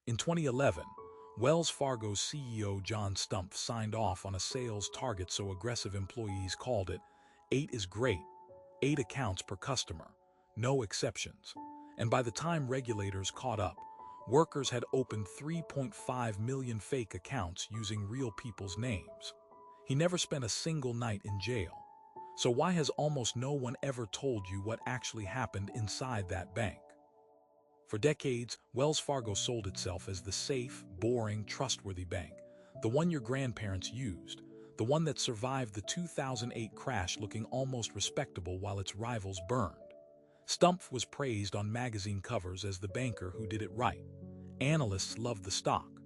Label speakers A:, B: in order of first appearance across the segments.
A: In 2011, Wells Fargo's CEO John Stumpf signed off on a sales target so aggressive employees called it, "8 is great, 8 accounts per customer, no exceptions." And by the time regulators caught up, workers had opened 3.5 million fake accounts using real people's names. He never spent a single night in jail. So why has almost no one ever told you what actually happened inside that bank? For decades, Wells Fargo sold itself as the safe, boring, trustworthy bank, the one your grandparents used, the one that survived the 2008 crash looking almost respectable while its rivals burned. Stumpf was praised on magazine covers as the banker who did it right. Analysts loved the stock.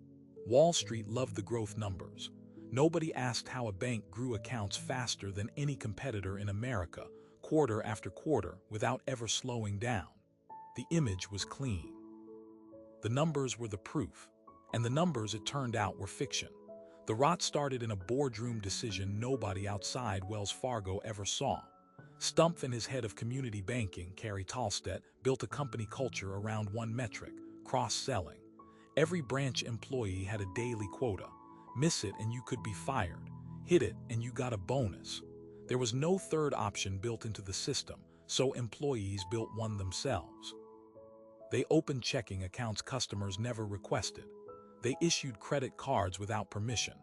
A: Wall Street loved the growth numbers. Nobody asked how a bank grew accounts faster than any competitor in America, quarter after quarter, without ever slowing down. The image was clean. The numbers were the proof, and the numbers, it turned out, were fiction. The rot started in a boardroom decision nobody outside Wells Fargo ever saw. Stumpf and his head of community banking, Carrie Tallstedt, built a company culture around one metric: cross-selling. Every branch employee had a daily quota. Miss it and you could be fired. Hit it and you got a bonus. There was no third option built into the system, so employees built one themselves. They opened checking accounts customers never requested. They issued credit cards without permission.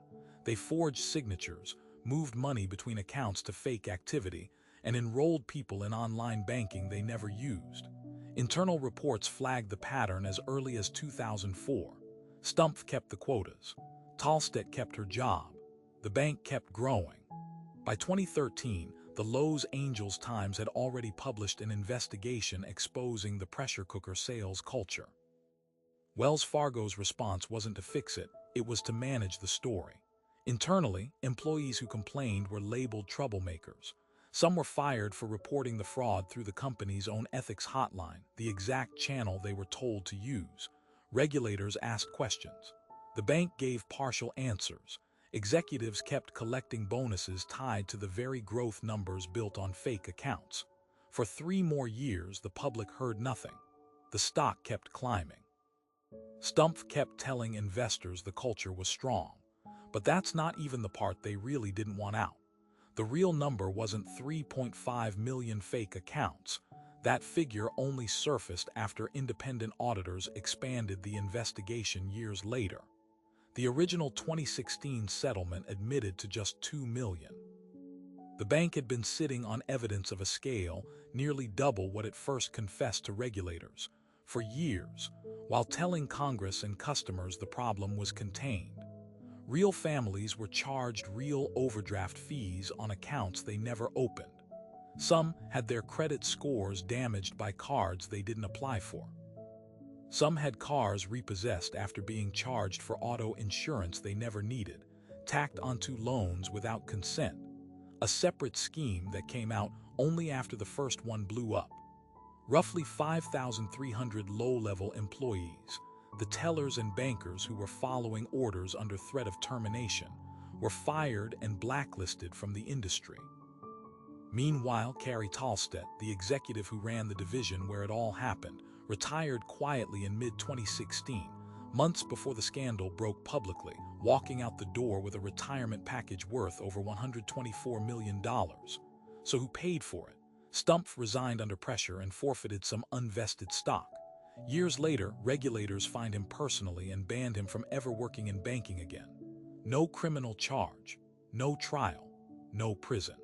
A: They forged signatures, moved money between accounts to fake activity, and enrolled people in online banking they never used. Internal reports flagged the pattern as early as 2004. Stumpf kept the quotas. Tallstedt kept her job. The bank kept growing. By 2013, the Los Angeles Times had already published an investigation exposing the pressure cooker sales culture. Wells Fargo's response wasn't to fix it, it was to manage the story. Internally, employees who complained were labeled troublemakers. Some were fired for reporting the fraud through the company's own ethics hotline, the exact channel they were told to use. Regulators asked questions. The bank gave partial answers. Executives kept collecting bonuses tied to the very growth numbers built on fake accounts. For 3 more years, the public heard nothing. The stock kept climbing. Stumpf kept telling investors the culture was strong. But that's not even the part they really didn't want out. The real number wasn't 3.5 million fake accounts. That figure only surfaced after independent auditors expanded the investigation years later. The original 2016 settlement admitted to just 2 million. The bank had been sitting on evidence of a scale nearly double what it first confessed to regulators for years, while telling Congress and customers the problem was contained. Real families were charged real overdraft fees on accounts they never opened. Some had their credit scores damaged by cards they didn't apply for. Some had cars repossessed after being charged for auto insurance they never needed, tacked onto loans without consent, a separate scheme that came out only after the first one blew up. Roughly 5,300 low-level employees, the tellers and bankers who were following orders under threat of termination, were fired and blacklisted from the industry. Meanwhile, Carrie Tallstedt, the executive who ran the division where it all happened, retired quietly in mid-2016, months before the scandal broke publicly, walking out the door with a retirement package worth over $124 million. So who paid for it? Stumpf resigned under pressure and forfeited some unvested stock. Years later, regulators fined him personally and banned him from ever working in banking again. No criminal charge, no trial, no prison.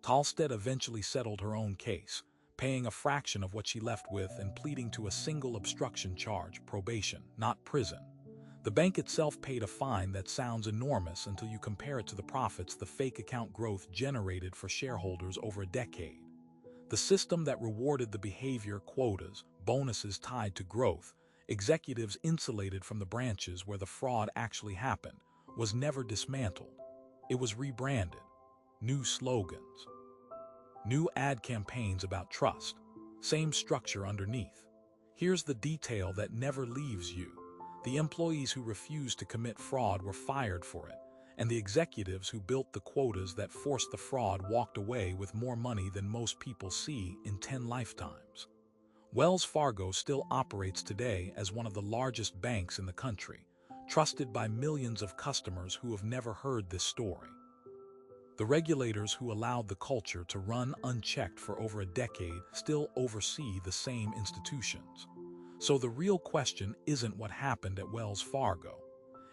A: Tallstedt eventually settled her own case, paying a fraction of what she left with and pleading to a single obstruction charge, probation, not prison. The bank itself paid a fine that sounds enormous until you compare it to the profits the fake account growth generated for shareholders over a decade. The system that rewarded the behavior, quotas, bonuses tied to growth, executives insulated from the branches where the fraud actually happened, was never dismantled. It was rebranded. New slogans. New ad campaigns about trust. Same structure underneath. Here's the detail that never leaves you. The employees who refused to commit fraud were fired for it, and the executives who built the quotas that forced the fraud walked away with more money than most people see in 10 lifetimes. Wells Fargo still operates today as one of the largest banks in the country, trusted by millions of customers who have never heard this story. The regulators who allowed the culture to run unchecked for over a decade still oversee the same institutions. So the real question isn't what happened at Wells Fargo.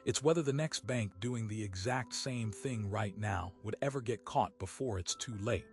A: It's whether the next bank doing the exact same thing right now would ever get caught before it's too late.